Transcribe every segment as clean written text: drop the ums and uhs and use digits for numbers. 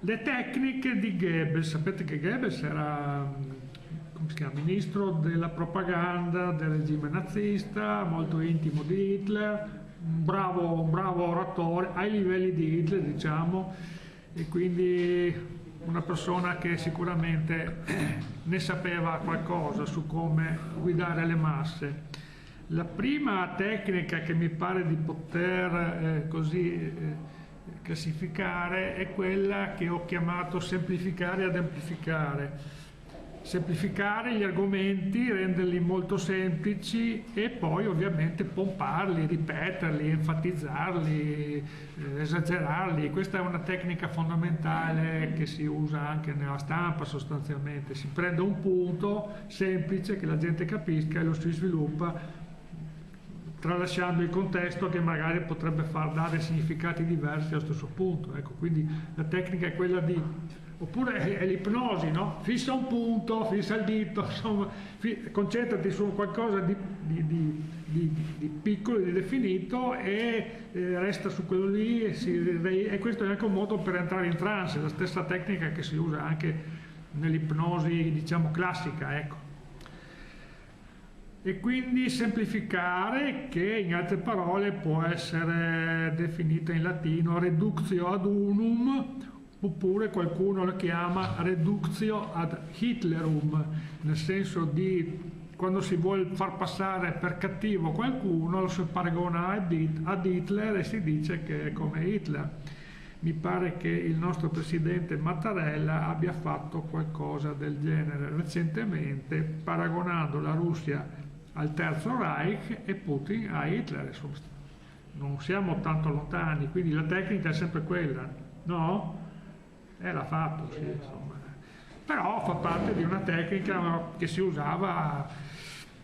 Le tecniche di Goebbels. Sapete che Goebbels era, come si chiama, ministro della propaganda del regime nazista, molto intimo di Hitler, un bravo oratore ai livelli di Hitler, diciamo, e quindi una persona che sicuramente ne sapeva qualcosa su come guidare le masse. La prima tecnica che mi pare di poter classificare è quella che ho chiamato semplificare ad amplificare. Semplificare gli argomenti, renderli molto semplici e poi ovviamente pomparli, ripeterli, enfatizzarli, esagerarli. Questa è una tecnica fondamentale che si usa anche nella stampa sostanzialmente. Si prende un punto semplice che la gente capisca e lo si sviluppa tralasciando il contesto che magari potrebbe far dare significati diversi allo stesso punto. Ecco, quindi la tecnica è quella di, oppure è l'ipnosi, no? Fissa un punto, fissa il dito, insomma, concentrati su qualcosa di piccolo, di definito e resta su quello lì e questo è anche un modo per entrare in trance, la stessa tecnica che si usa anche nell'ipnosi, diciamo, classica, ecco. E quindi semplificare, che in altre parole può essere definita in latino reductio ad unum, oppure qualcuno lo chiama reductio ad Hitlerum, nel senso di quando si vuole far passare per cattivo qualcuno lo si paragona ad Hitler e si dice che è come Hitler. Mi pare che il nostro presidente Mattarella abbia fatto qualcosa del genere recentemente, paragonando la Russia al Terzo Reich e Putin a Hitler. Insomma, non siamo tanto lontani, quindi la tecnica è sempre quella, no? L'ha fatto, sì, insomma. Però fa parte di una tecnica che si usava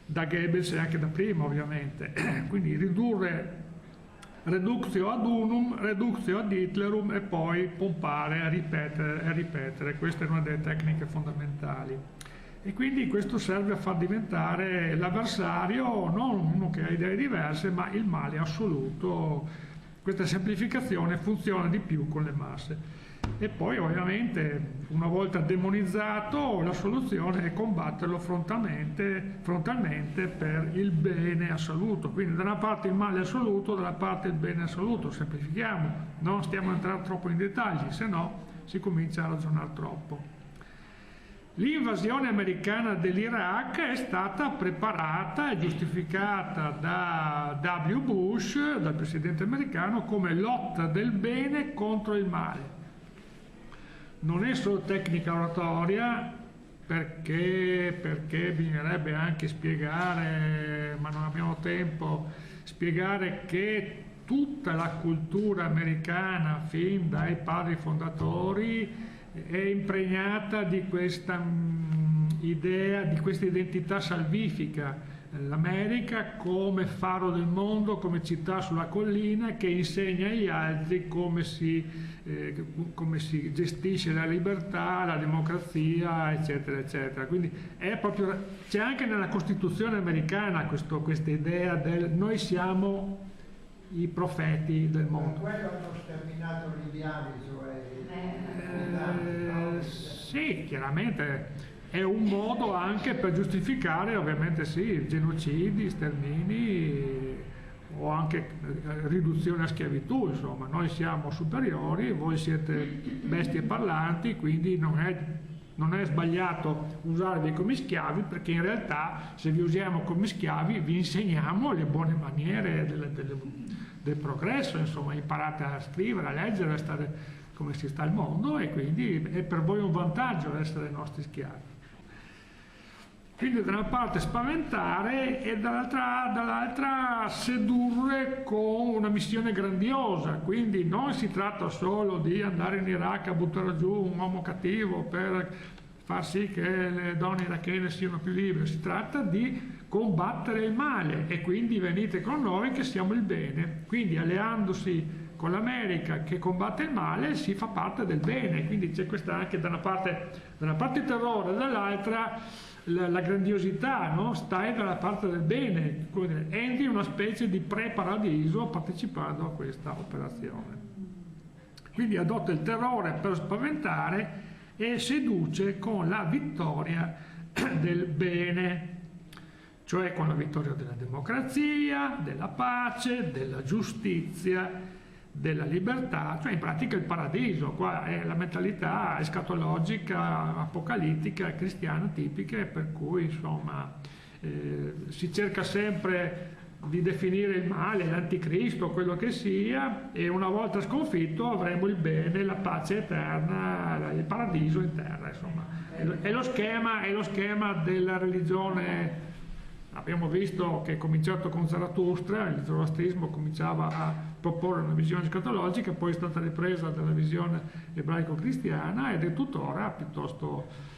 da Goebbels e anche da prima, ovviamente. Quindi ridurre reductio ad unum, reductio ad Hitlerum e poi pompare, ripetere. Questa è una delle tecniche fondamentali. E quindi questo serve a far diventare l'avversario non uno che ha idee diverse, ma il male assoluto. Questa semplificazione funziona di più con le masse. E poi ovviamente, una volta demonizzato, la soluzione è combatterlo frontalmente per il bene assoluto. Quindi da una parte il male assoluto, dalla parte il bene assoluto. Semplifichiamo, non stiamo a entrare troppo in dettagli, se no si comincia a ragionare troppo. L'invasione americana dell'Iraq è stata preparata e giustificata da W. Bush, dal presidente americano, come lotta del bene contro il male. Non è solo tecnica oratoria, perché bisognerebbe anche spiegare, ma non abbiamo tempo, spiegare che tutta la cultura americana, fin dai padri fondatori, è impregnata di questa idea, di questa identità salvifica. L'America come faro del mondo, come città sulla collina che insegna agli altri come si gestisce la libertà, la democrazia, eccetera, eccetera. Quindi è proprio, c'è anche nella Costituzione americana questa idea del noi siamo i profeti del mondo. Per quello hanno sterminato gli indiani, sì, chiaramente è un modo anche per giustificare, ovviamente sì, genocidi, stermini o anche riduzione a schiavitù, insomma, noi siamo superiori, voi siete bestie parlanti, quindi non è sbagliato usarvi come schiavi, perché in realtà se vi usiamo come schiavi vi insegniamo le buone maniere del progresso, insomma, imparate a scrivere, a leggere, a stare come si sta al mondo, e quindi è per voi un vantaggio essere i nostri schiavi. Quindi da una parte spaventare e dall'altra sedurre con una missione grandiosa. Quindi non si tratta solo di andare in Iraq a buttare giù un uomo cattivo per far sì che le donne irachene siano più libere, si tratta di combattere il male, e quindi venite con noi che siamo il bene. Quindi alleandosi con l'America che combatte il male si fa parte del bene, quindi c'è questa anche da una parte il terrore, dall'altra la grandiosità, no? Stai dalla parte del bene, entri in una specie di pre-paradiso partecipando a questa operazione. Quindi adotta il terrore per spaventare e seduce con la vittoria del bene, cioè con la vittoria della democrazia, della pace, della giustizia, della libertà, cioè in pratica il paradiso. Qua è la mentalità escatologica, apocalittica, cristiana tipica, per cui insomma si cerca sempre di definire il male, l'anticristo, quello che sia, e una volta sconfitto avremo il bene, la pace eterna, il paradiso in terra, insomma. È lo schema della religione. Abbiamo visto che è cominciato con Zarathustra, il zoroastrismo cominciava a proporre una visione escatologica, poi è stata ripresa dalla visione ebraico-cristiana ed è tuttora piuttosto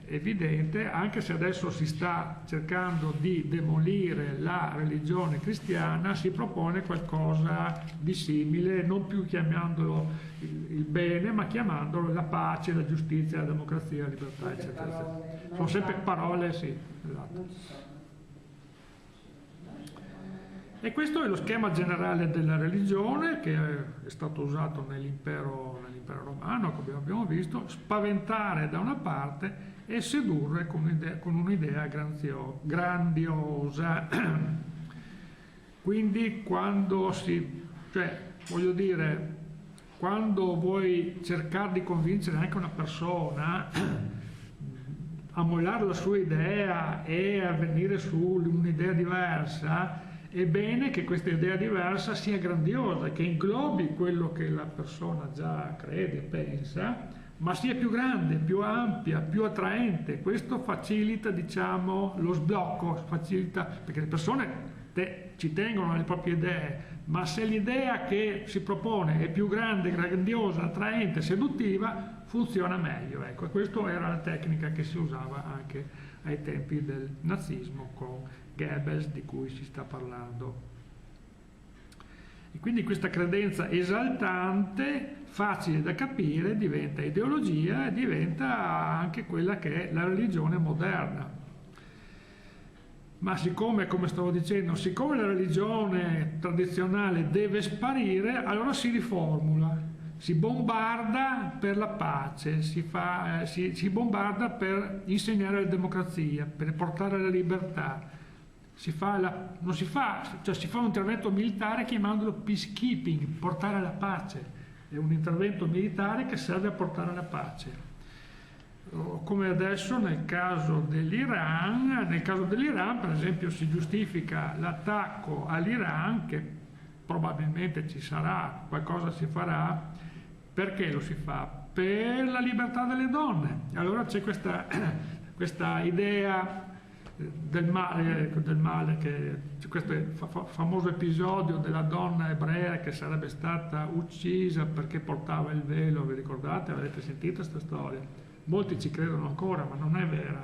evidente, anche se adesso si sta cercando di demolire la religione cristiana, si propone qualcosa di simile, non più chiamandolo il bene, ma chiamandolo la pace, la giustizia, la democrazia, la libertà, eccetera, eccetera. Sono sempre parole, sì, esatto. E questo è lo schema generale della religione, che è stato usato nell'impero romano, come abbiamo visto: spaventare da una parte e sedurre con un'idea grandiosa. Quindi quando quando vuoi cercare di convincere anche una persona a mollare la sua idea e a venire su un'idea diversa, è bene che questa idea diversa sia grandiosa, che inglobi quello che la persona già crede e pensa, ma sia più grande, più ampia, più attraente. Questo facilita, diciamo, lo sblocco, facilita, perché le persone ci tengono alle proprie idee, ma se l'idea che si propone è più grande, grandiosa, attraente, seduttiva, funziona meglio. Ecco, e questa era la tecnica che si usava anche ai tempi del nazismo con Goebbels, di cui si sta parlando. E quindi questa credenza esaltante, facile da capire, diventa ideologia e diventa anche quella che è la religione moderna. Ma siccome, come stavo dicendo, siccome la religione tradizionale deve sparire, allora si riformula, si bombarda per la pace, si bombarda per insegnare la democrazia, per portare la libertà. Si fa un intervento militare chiamandolo peacekeeping, portare la pace. È un intervento militare che serve a portare la pace. Come adesso nel caso dell'Iran, per esempio, si giustifica l'attacco all'Iran, che probabilmente ci sarà, qualcosa si farà. Perché lo si fa? Per la libertà delle donne. Allora c'è questa idea del male, che c'è questo famoso episodio della donna ebrea che sarebbe stata uccisa perché portava il velo. Vi ricordate? Avete sentito questa storia? Molti ci credono ancora, ma non è vera.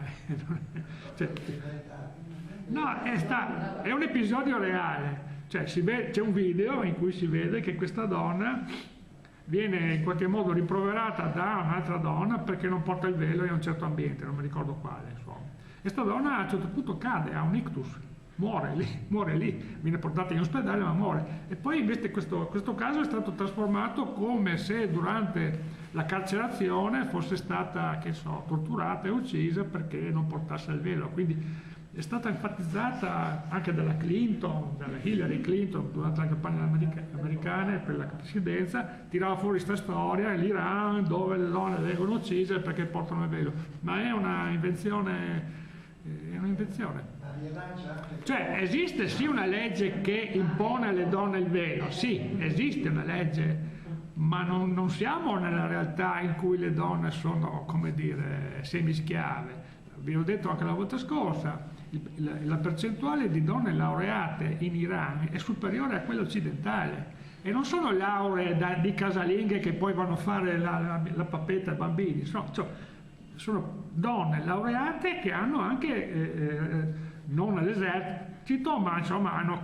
È un episodio reale. C'è un video in cui si vede che questa donna viene in qualche modo rimproverata da un'altra donna perché non porta il velo in un certo ambiente, non mi ricordo quale, insomma. E sta donna a un certo punto cade, ha un ictus, muore lì, viene portata in ospedale ma muore. E poi invece questo caso è stato trasformato come se durante la carcerazione fosse stata, torturata e uccisa perché non portasse il velo. Quindi è stata enfatizzata anche dalla Hillary Clinton durante la campagna americana per la presidenza, tirava fuori questa storia, l'Iran dove le donne vengono uccise perché portano il velo. Ma è una invenzione. Cioè esiste sì una legge che impone alle donne il velo, sì, esiste una legge, ma non siamo nella realtà in cui le donne sono, come dire, semischiave. Vi ho detto anche la volta scorsa, la percentuale di donne laureate in Iran è superiore a quella occidentale, e non sono lauree di casalinghe che poi vanno a fare la pappetta ai bambini, sono donne laureate che hanno anche, non all'esercito, ma insomma hanno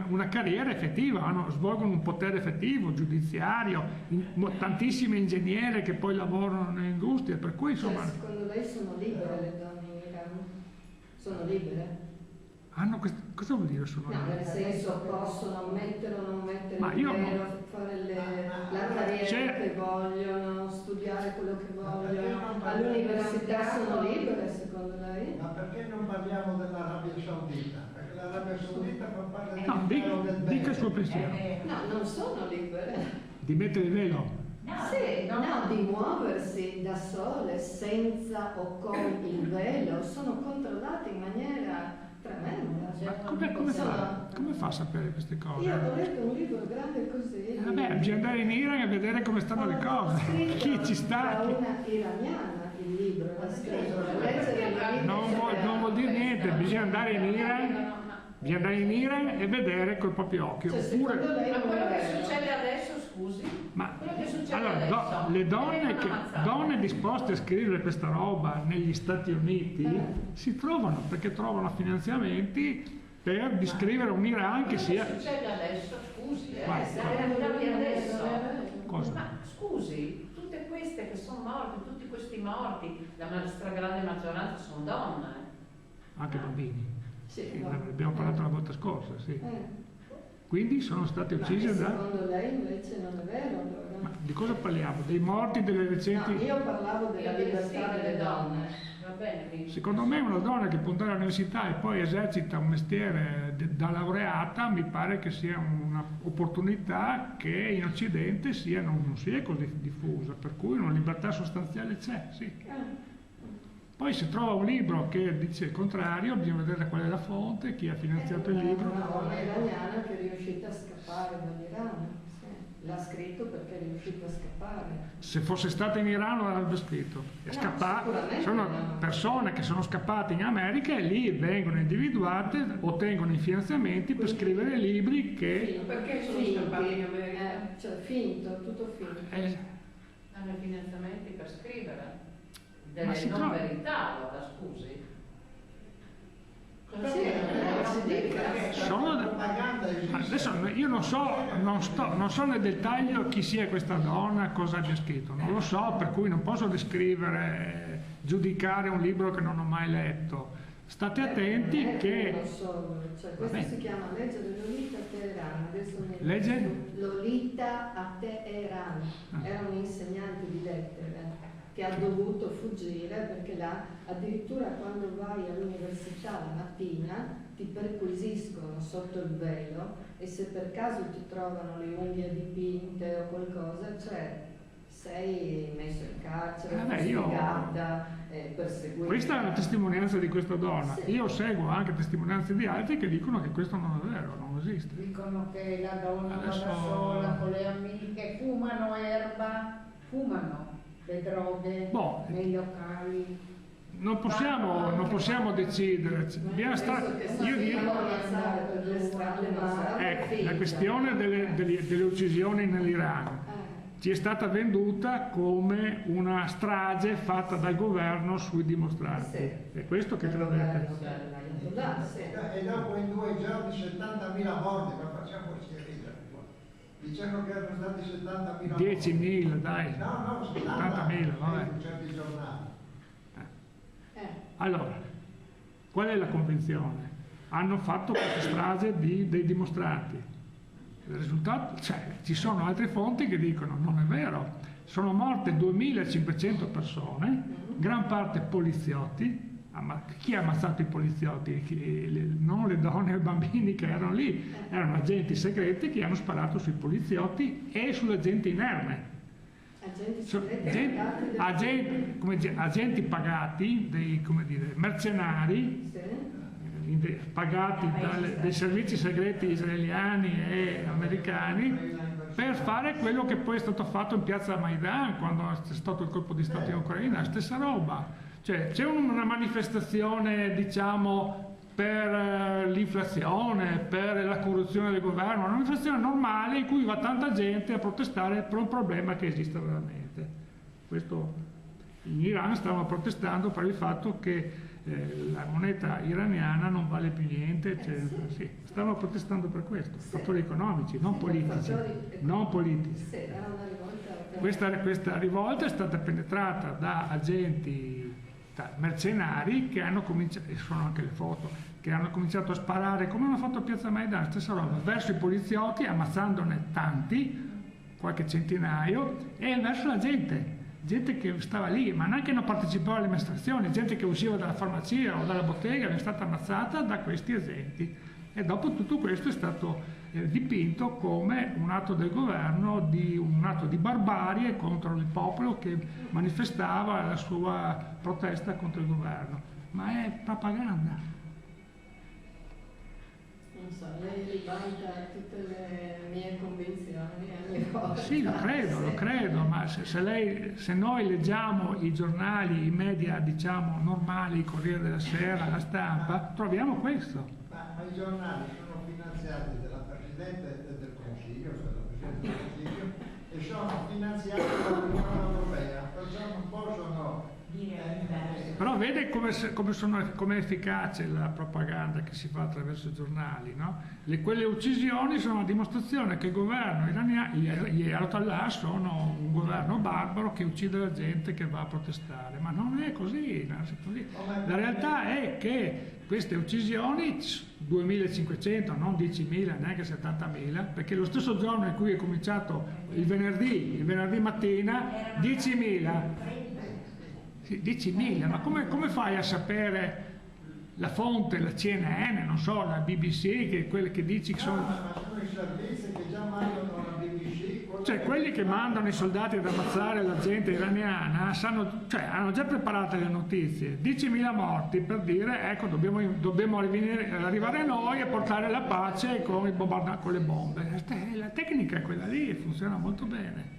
una carriera effettiva, svolgono un potere effettivo, giudiziario, tantissime ingegnere che poi lavorano nell'industria, per cui insomma. Secondo lei sono libere le donne in Iran? Sono libere? Cosa vuol dire sono No, liberi? nel senso possono mettere o non mettere Ma il io velo, fare la carriera C'è- che vogliono, studiare quello che perché non vogliono. parliamo All'università di- sono libere secondo lei? Ma perché non parliamo dell'Arabia Saudita? Perché l'Arabia Saudita fa parte No, dell'impero del dica il suo bene. pensiero. No, non sono libere. Di mettere il velo? Sì, no, di muoversi da sole, senza o con il velo, sono controllate in maniera tremenda. Ma come fa a sapere queste cose? Io ho letto un libro grande così. Vabbè, bisogna andare in Iran e vedere come stanno le cose. Chi ci sta? Da una iraniana il libro, l'ha scritto. Non vuol dire niente, bisogna andare in Iran e vedere col proprio occhio. Cioè, secondo Oppure, lei Ma non quello è che vero? succede adesso, scusi? ma Quello che succede allora, adesso, le donne, vengono ammazzate. donne disposte a scrivere questa roba negli Stati Uniti si trovano perché trovano finanziamenti per descrivere un Iran che Quello sia. che succede adesso, scusi, Vai. la realtà di adesso. Cosa? Ma scusi, tutte queste che sono morte, tutti questi morti, la stragrande maggioranza sono donne. Anche bambini. Sì, Ne abbiamo parlato la volta scorsa, sì. Ma Quindi sono state uccise da. secondo lei invece non è vero allora? Ma di cosa parliamo? Dei morti delle No, recenti. io parlavo della libertà delle donne. Va bene, quindi. Secondo me una donna che può andare all'università e poi esercita un mestiere da laureata mi pare che sia un'opportunità che in Occidente non sia così diffusa, per cui una libertà sostanziale c'è, sì. Poi se trova un libro che dice il contrario, bisogna vedere qual è la fonte, chi ha finanziato il libro. Una donna iraniana che è riuscita a scappare dall'Iran. Sì. L'ha scritto perché è riuscita a scappare. Se fosse stata in Iran non l'avrebbe scritto. E sicuramente sono no. persone che sono scappate in America e lì vengono individuate, ottengono i finanziamenti per scrivere libri che. Perché sono Finti, scappati in America? cioè finto, tutto finto. Hanno i finanziamenti per scrivere. Ma Delle si non trova- verità, allora, scusi. Cosa Sì, si dica. Sono- propaganda esiste. Adesso io non so nel dettaglio chi sia questa donna, cosa abbia scritto, non lo so, per cui non posso descrivere, giudicare un libro che non ho mai letto. State attenti Non che. lo so, cioè, questo Vabbè. si chiama legge di Lolita a Teheran. Adesso Legge? Lolita a Teheran. Era un insegnante di lettere che ha dovuto fuggire perché là addirittura quando vai all'università la mattina ti perquisiscono sotto il velo e se per caso ti trovano le unghie dipinte o qualcosa, cioè sei messo in carcere, fustigata, perseguita. Questa è una testimonianza di questa donna. Sì. Io seguo anche testimonianze di altri che dicono che questo non è vero, non esiste. Dicono che la donna va Adesso- da sola con le amiche, fumano erba, fumano le droghe Boh. nei locali. Non possiamo decidere. Dobbiamo Penso che io dico. stiamo ammazzare per le strade, ma Ecco, la questione delle uccisioni nell'Iran ci è stata venduta come una strage fatta dal governo sui dimostranti. Sì. È questo che credete? E dopo in 2 giorni 70.000 morti, ma facciamoci ridere. Dicevano che erano stati 70.000 morti. 10.000, dai. No, 70.000, vabbè. In certi giornali. Allora, qual è la convinzione? Hanno fatto questa strage dei dimostranti. Il risultato, ci sono altre fonti che dicono non è vero. Sono morte 2.500 persone, gran parte poliziotti. Chi ha ammazzato i poliziotti? Non le donne e i bambini che erano lì, erano agenti segreti che hanno sparato sui poliziotti e sulla gente inerme. Agenti pagati, mercenari, pagati dai servizi segreti israeliani e americani per fare quello che poi è stato fatto in piazza Maidan quando è stato il colpo di Stato in Ucraina, la stessa roba. Cioè, c'è una manifestazione, diciamo, per l'inflazione, per la corruzione del governo, una manifestazione normale in cui va tanta gente a protestare per un problema che esiste veramente. Questo, in Iran stavano protestando per il fatto che la moneta iraniana non vale più niente, sì, stavano protestando per questo, fattori economici, non politici. Non politici. Sì, era una rivolta. Questa rivolta è stata penetrata da agenti mercenari che hanno cominciato, e sono anche le foto, che hanno cominciato a sparare, come hanno fatto a Piazza Maidan, stessa roba, verso i poliziotti, ammazzandone tanti, qualche centinaio, e verso la gente che stava lì, ma neanche non partecipava alle manifestazioni, gente che usciva dalla farmacia o dalla bottega è stata ammazzata da questi agenti. E dopo tutto questo è stato dipinto come un atto del governo, un atto di barbarie contro il popolo che manifestava la sua protesta contro il governo. Ma è propaganda. Non so, lei ribalta tutte le mie convinzioni e le cose. Sì, lo credo, ma se noi leggiamo i giornali, i media, diciamo, normali, il Corriere della Sera, la Stampa, troviamo questo. Ma i giornali sono finanziati dalla Presidente del Consiglio, cioè dalla Presidente del Consiglio, e sono finanziati dall'Unione Europea, perciò non possono Però vede come è efficace la propaganda che si fa attraverso i giornali, no? Quelle uccisioni sono una dimostrazione che il governo iraniano, gli Ayatollah sono un governo barbaro che uccide la gente che va a protestare, ma non è così, non è così. La realtà è che queste uccisioni, 2.500, non 10.000, neanche 70.000, perché lo stesso giorno in cui è cominciato il venerdì mattina, 10.000. Sì, 10.000, ma come fai a sapere la fonte, la CNN, non so, la BBC, che quelle che dici che sono... ma sono i servizi che già mandano la BBC... Cioè quelli che mandano i soldati ad ammazzare la gente iraniana hanno già preparate le notizie, 10.000 morti per dire ecco dobbiamo arrivare noi a portare la pace con le bombe. La tecnica è quella lì, funziona molto bene.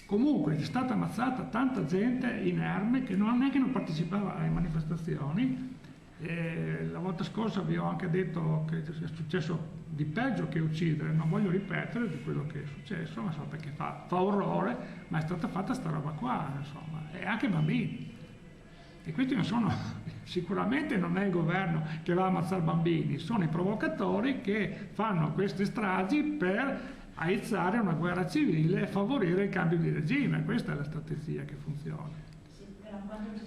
Comunque è stata ammazzata tanta gente inerme che neanche non partecipava alle manifestazioni. La volta scorsa vi ho anche detto che è successo di peggio che uccidere, non voglio ripetere di quello che è successo, ma so perché fa orrore, ma è stata fatta sta roba qua, insomma, e anche bambini. E questi non sono, sicuramente non è il governo che va a ammazzare bambini, sono i provocatori che fanno queste stragi per aizzare una guerra civile e favorire il cambio di regime. Questa è la strategia che funziona.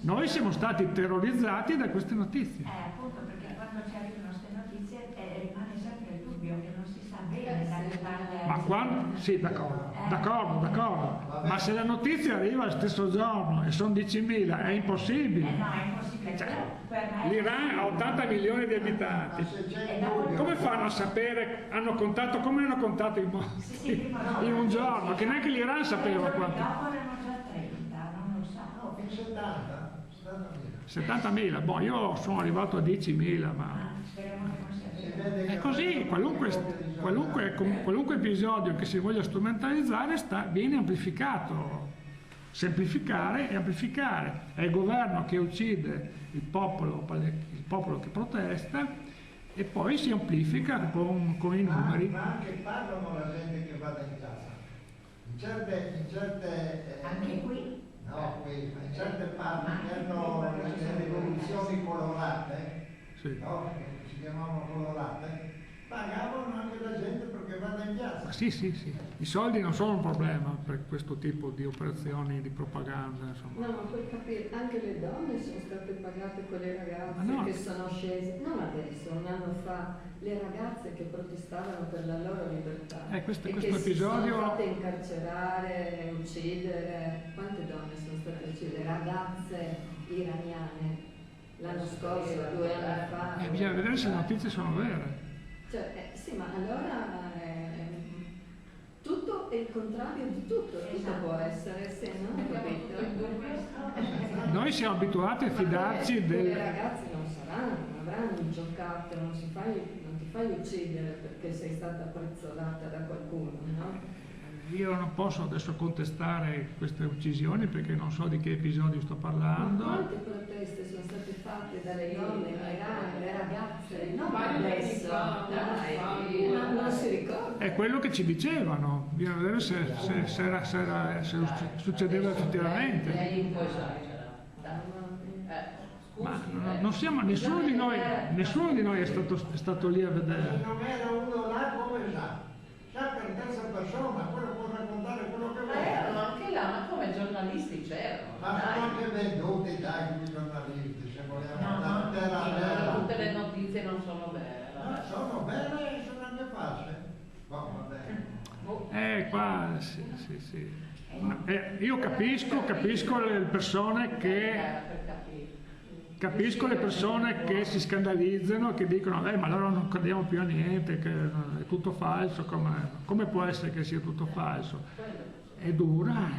Noi siamo stati terrorizzati da queste notizie. Appunto, perché quando ci arrivano queste notizie rimane sempre il dubbio che non si sa bene dalle parti. Ma quando? Sì, d'accordo. Ma se la notizia arriva lo stesso giorno e sono 10.000, è impossibile. No, è impossibile. L'Iran ha 80 milioni di abitanti. Come fanno a sapere? Come hanno contato i morti in un giorno? Che neanche l'Iran sapeva quanti. Dopo erano già 30, non lo so. No, fin 70. 70.000. Boh, io sono arrivato a 10.000, ma... Speriamo che non sia vero. È così, qualunque episodio che si voglia strumentalizzare viene amplificato. Semplificare e amplificare. È il governo che uccide il popolo che protesta e poi si amplifica con i numeri. Ma anche parlano la gente che vada in casa. In certe Anche qui? No, qui, ma in certe parti che hanno le rivoluzioni colorate, Sì. no? Che si chiamavano colorate, pagavano anche la gente perché vada in piazza. Sì. I soldi non sono un problema per questo tipo di operazioni di propaganda, insomma. No, ma puoi capire, anche le donne sono state pagate con le ragazze che sono scese, non adesso, un anno fa, le ragazze che protestavano per la loro libertà. Questo che episodio... si sono fatte incarcerare, uccidere. Quante donne sono state uccise? Ragazze iraniane l'anno scorso, 2 anni fa. bisogna vedere se le notizie sono vere. Cioè, sì, ma allora tutto è il contrario di tutto, tutto può essere, se non capito. Noi siamo abituati a fidarci Le ragazze non avranno giocato, non ti fai uccidere perché sei stata prezzolata da qualcuno, no? Io non posso adesso contestare queste uccisioni perché non so di che episodio sto parlando. Ma quante proteste sono state fatte dalle donne in Iran, le ragazze? Non Ma adesso, dai, non si ricorda. È quello che ci dicevano, bisogna vedere se succedeva effettivamente. Lei un po' esagera. Ma non siamo, nessuno di noi è stato lì a vedere. Se non era uno là, come sa? Sa per terza persona, quello può raccontare quello che vuole. Ma erano anche là, ma come giornalisti c'erano. Ma sono anche venduti dai giornalisti, se vogliamo No, andare terra a terra. Tutte le notizie non sono vere. No, sono belle e sono anche false. Va bene. Qua sì. Io capisco le persone che Capisco le persone che si scandalizzano, che dicono ma allora non crediamo più a niente, che è tutto falso, come può essere che sia tutto falso? È dura,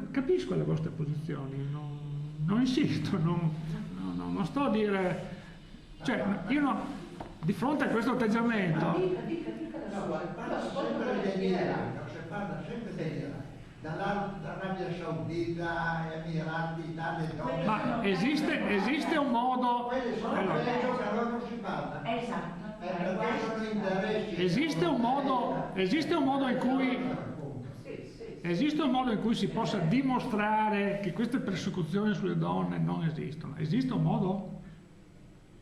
capisco le vostre posizioni, non insisto, non sto a dire, cioè io di fronte a questo atteggiamento... parla sempre dell'Iran, dall'Arabia Saudita, Emirati, Italia, Italia. Ma esiste un modo... Quelli sono quelli che allora non si parla. Esatto. Perché sono interessi. Esiste un modo in cui si possa dimostrare che queste persecuzioni sulle donne non esistono. Esiste un modo?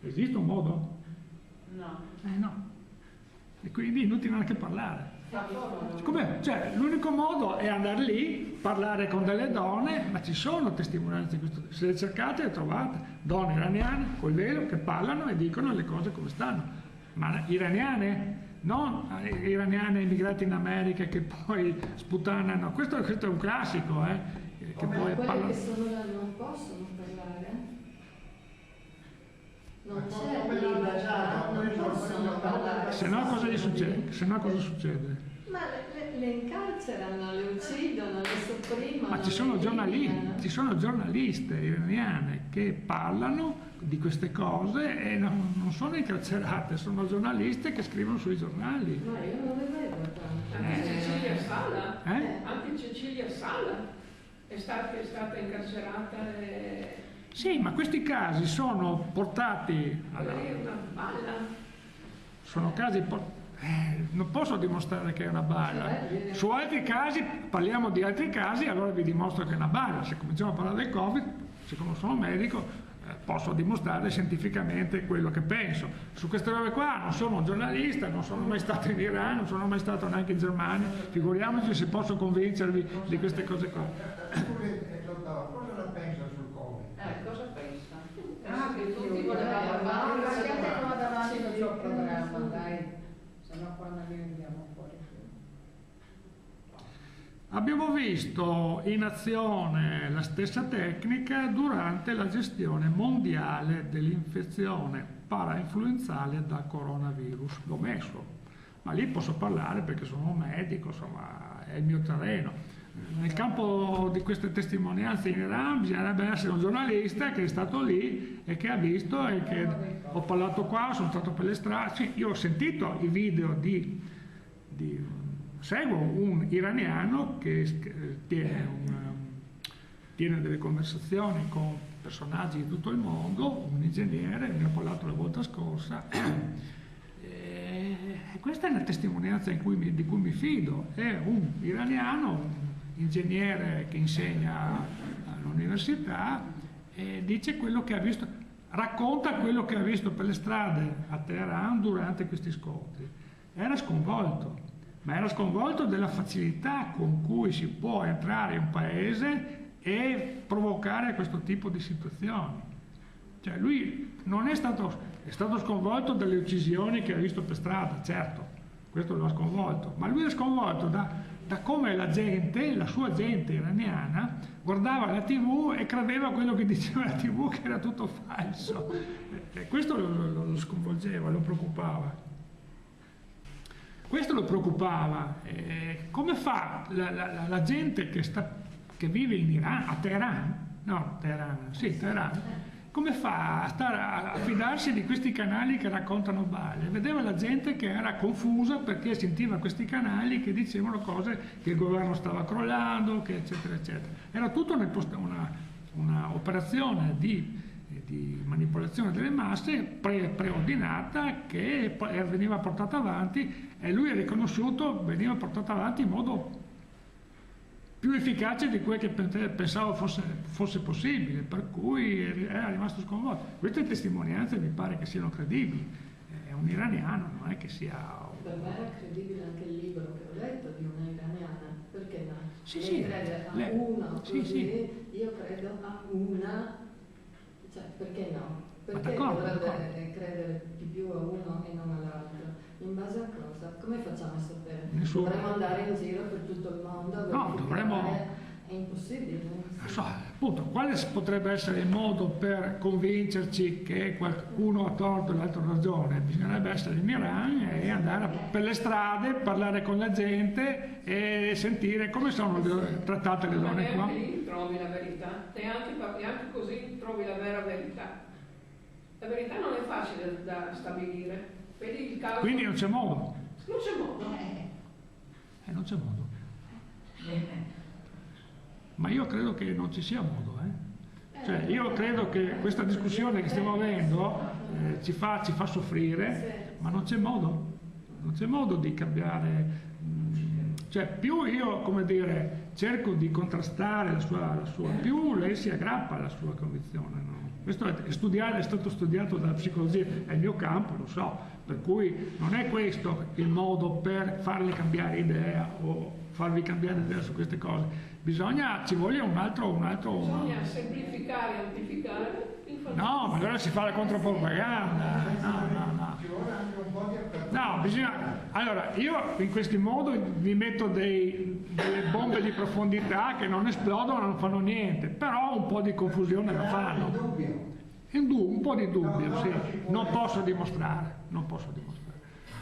Esiste un modo? No. No. E quindi è inutile anche parlare. Cioè, l'unico modo è andare lì, parlare con delle donne, ma ci sono testimonianze di questo. Se le cercate le trovate, donne iraniane col velo che parlano e dicono le cose come stanno. Ma iraniane? Non iraniane immigrati in America che poi sputtanano. Questo è un classico, che poi quelle che sono là non possono parlare? Non c'è libertà, non possono parlare. Se no cosa gli succede? cosa succede? Ma le incarcerano, le uccidono, le sopprimono. Ma ci sono giornaliste iraniane che parlano di queste cose e non sono incarcerate, sono giornaliste che scrivono sui giornali. Ma io non le vedo tanto. Anche Cecilia Sala, Eh? è stata incarcerata e... Sì, ma questi casi sono portati... Lei è una balla. Sono casi... non posso dimostrare che è una balla. Su altri casi, parliamo di altri casi, allora vi dimostro che è una balla. Se cominciamo a parlare del Covid, siccome sono medico, posso dimostrare scientificamente quello che penso. Su queste robe qua non sono un giornalista, non sono mai stato in Iran, non sono mai stato neanche in Germania, figuriamoci se posso convincervi di queste cose qua. Scusi, dottore, cosa la pensa sul Covid? Cosa pensa? Che tutti volevamo ma fare lasciate qua davanti il suo programma, dai, se no qua non ne andiamo fuori. Abbiamo visto in azione la stessa tecnica durante la gestione mondiale dell'infezione parainfluenzale da coronavirus. L'ho messo, ma lì posso parlare perché sono un medico, insomma, è il mio terreno. Nel campo di queste testimonianze in Iran bisognerebbe essere un giornalista che è stato lì e che ha visto e che ho parlato qua, sono stato per le strade. Sì, io ho sentito i video seguo un iraniano che tiene delle conversazioni con personaggi di tutto il mondo, un ingegnere, ne ho parlato la volta scorsa, e questa è una testimonianza di cui mi fido. È un iraniano, un ingegnere che insegna all'università e dice quello che ha visto, racconta quello che ha visto per le strade a Teheran durante questi scontri. Era sconvolto. Ma era sconvolto della facilità con cui si può entrare in un paese e provocare questo tipo di situazioni. Cioè lui non è stato sconvolto dalle uccisioni che ha visto per strada, certo, questo lo ha sconvolto, ma lui è sconvolto da come la sua gente iraniana, guardava la TV e credeva quello che diceva la TV che era tutto falso. E questo lo sconvolgeva, lo preoccupava. Questo lo preoccupava. Come fa la gente che vive in Iran, a Teheran, come fa a fidarsi di questi canali che raccontano balle? Vedeva la gente che era confusa perché sentiva questi canali che dicevano cose che il governo stava crollando, che eccetera, eccetera. Era tutta una operazione di manipolazione delle masse preordinata che veniva portata avanti e lui è riconosciuto, veniva portata avanti in modo più efficace di quel che pensavo fosse possibile, per cui era rimasto sconvolto. Queste testimonianze mi pare che siano credibili. È un iraniano, non è che sia... Per me era credibile anche il libro che ho letto di una iraniana, perché no? Sì, lei crede a una o così, io credo a una, cioè perché no? Perché d'accordo, dovrebbe credere di più a uno e non all'altro? In base a cosa? Come facciamo a sapere? Nessuno. Dovremmo andare in giro per tutto il mondo a No, dovremmo... È impossibile. So, appunto, quale potrebbe essere il modo per convincerci che qualcuno ha torto e l'altro ha ragione? Bisognerebbe essere in Iran e andare per le strade, parlare con la gente e sentire come sono trattate le Ma donne qua. neanche lì trovi la verità, e anche così trovi la vera verità. La verità non è facile da stabilire. Vedi il caso... Quindi non c'è modo. Non c'è modo. Non c'è modo. Ma io credo che non ci sia modo. Cioè, io credo che questa discussione che stiamo avendo ci fa soffrire, ma non c'è modo. Non c'è modo di cambiare. Cioè, più io, come dire, cerco di contrastare la sua più lei si aggrappa alla sua convinzione. No? Questo è stato studiato dalla psicologia, è il mio campo, lo so, per cui non è questo il modo per farle cambiare idea o farvi cambiare idea su queste cose. Ci voglia un altro. Bisogna semplificare e amplificare. No, ma allora si fa la contropropaganda. No. Ci vuole anche un po' di apertura. No, bisogna. Allora, io in questo modo vi metto delle bombe di profondità che non esplodono, non fanno niente, però un po' di confusione la fanno. Un po' di dubbio, sì. Non posso dimostrare.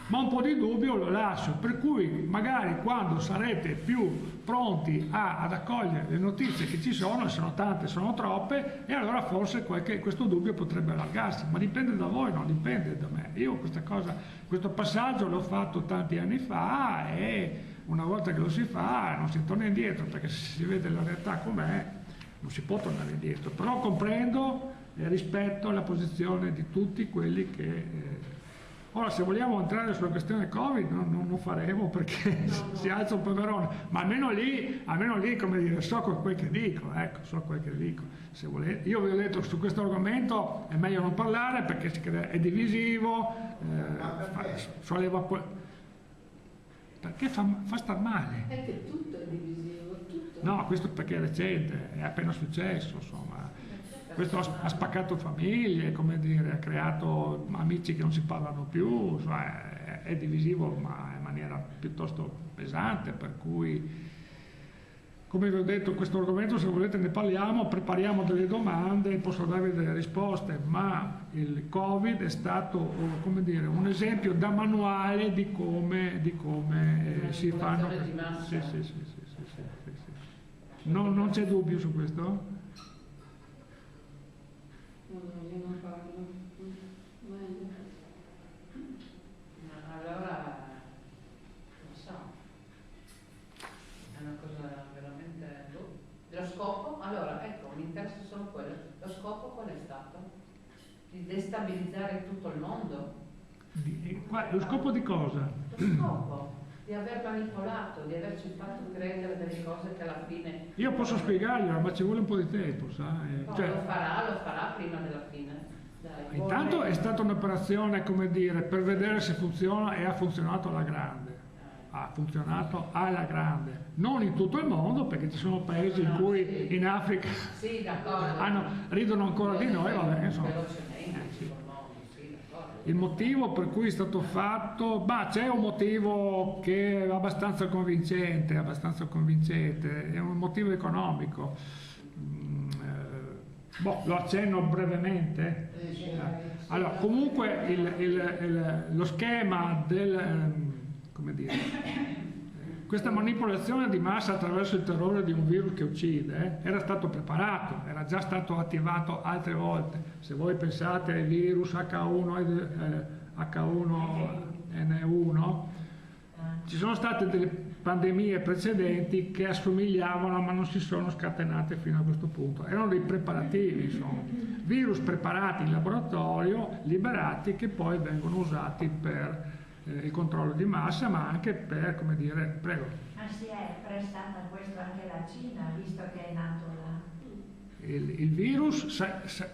Ma un po' di dubbio lo lascio, per cui magari quando sarete più pronti ad accogliere le notizie che ci sono, sono tante, sono troppe, e allora forse questo dubbio potrebbe allargarsi, ma dipende da voi, non dipende da me. Io questo passaggio l'ho fatto tanti anni fa e una volta che lo si fa non si torna indietro, perché se si vede la realtà com'è non si può tornare indietro, però comprendo e rispetto la posizione di tutti quelli che... Ora, se vogliamo entrare sulla questione Covid, non lo faremo perché si alza un polverone, ma almeno lì, come dire, so quel che dico, so quel che dico. Se volete. Io vi ho detto che su questo argomento è meglio non parlare perché è divisivo, perché fa star male. È che tutto è divisivo, tutto. No, questo perché è recente, è appena successo, insomma. Questo ha spaccato famiglie, come dire, ha creato amici che non si parlano più, cioè è divisivo ma in maniera piuttosto pesante, per cui, come vi ho detto, questo argomento, se volete ne parliamo, prepariamo delle domande e posso darvi delle risposte, ma il Covid è stato, come dire, un esempio da manuale di come si fanno. Sì. Non c'è dubbio su questo? No, io non parlo. Meglio. Allora, non so, è una cosa veramente... Lo scopo? Allora, ecco, mi interessa solo quello. Lo scopo qual è stato? Di destabilizzare tutto il mondo? Lo scopo di cosa? Lo scopo di aver manipolato, di averci fatto credere delle cose che alla fine... Io posso spiegarglielo, ma ci vuole un po' di tempo, sai? No, Cioè, lo farà prima della fine. Dai, intanto è stata un'operazione, come dire, per vedere se funziona, e ha funzionato alla grande. Ha funzionato alla grande. Non in tutto il mondo, perché ci sono paesi in cui in Africa sì, d'accordo. ridono ancora di noi, vabbè, insomma. Velocemente, Sì. sì, d'accordo. Il motivo per cui è stato fatto, c'è un motivo che è abbastanza convincente, è un motivo economico. Lo accenno brevemente. Allora, comunque lo schema come dire, questa manipolazione di massa attraverso il terrore di un virus che uccide era stato preparato, era già stato attivato altre volte. Se voi pensate ai virus H1N1, ci sono state delle pandemie precedenti che assomigliavano, ma non si sono scatenate fino a questo punto. Erano dei preparativi, insomma, virus preparati in laboratorio, liberati, che poi vengono usati per il controllo di massa, ma anche per, come dire, prego. Ma si è prestata a questo anche la Cina, visto che è nato là? Il virus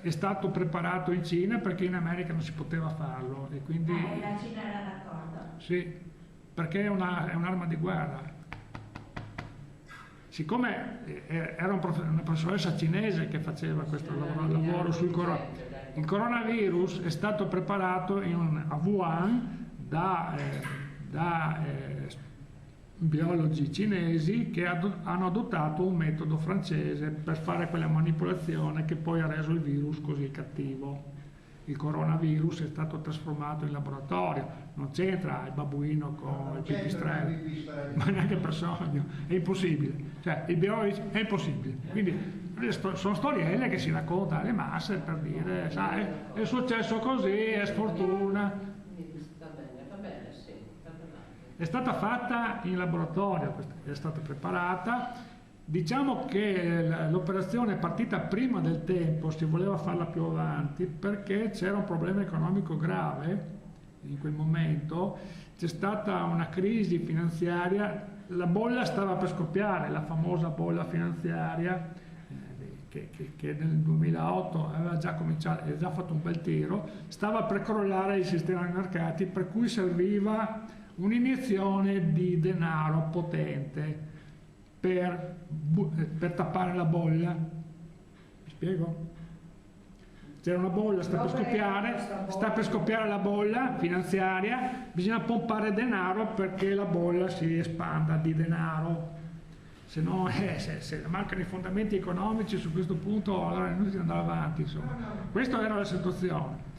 è stato preparato in Cina perché in America non si poteva farlo, e quindi... E la Cina era d'accordo? Sì, perché è un'arma di guerra. siccome era una professoressa cinese che faceva questo lavoro sul il coronavirus, è stato preparato a Wuhan da biologi cinesi che hanno adottato un metodo francese per fare quella manipolazione che poi ha reso il virus così cattivo. Il coronavirus è stato trasformato in laboratorio, non c'entra il babbuino con il pipistrello, ma neanche per sogno, è impossibile, cioè il biologi è impossibile. Quindi sono storielle che si raccontano alle masse per dire, sai, è successo così, è sfortuna. Va bene, sì. È stata fatta in laboratorio, è stata preparata. Diciamo che l'operazione è partita prima del tempo, si voleva farla più avanti perché c'era un problema economico grave in quel momento, c'è stata una crisi finanziaria, la bolla stava per scoppiare, la famosa bolla finanziaria che nel 2008 aveva già cominciato, aveva già fatto un bel tiro, stava per crollare il sistema dei mercati, per cui serviva un'iniezione di denaro potente per tappare la bolla. Mi spiego? C'era una bolla, sta per scoppiare la bolla finanziaria, bisogna pompare denaro perché la bolla si espanda di denaro. Se no, se mancano i fondamenti economici su questo punto, allora è inutile andare avanti. Insomma. Questa era la situazione.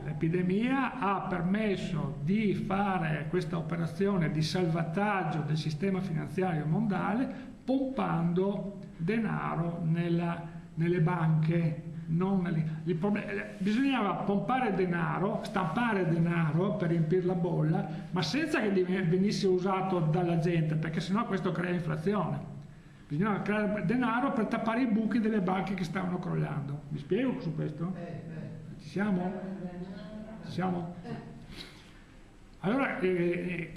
L'epidemia ha permesso di fare questa operazione di salvataggio del sistema finanziario mondiale pompando denaro nelle banche. Bisognava pompare denaro, stampare denaro per riempire la bolla, ma senza che venisse usato dalla gente, perché sennò questo crea inflazione. Bisognava creare denaro per tappare i buchi delle banche che stavano crollando. Mi spiego su questo? Ci siamo? Ci siamo? Allora, e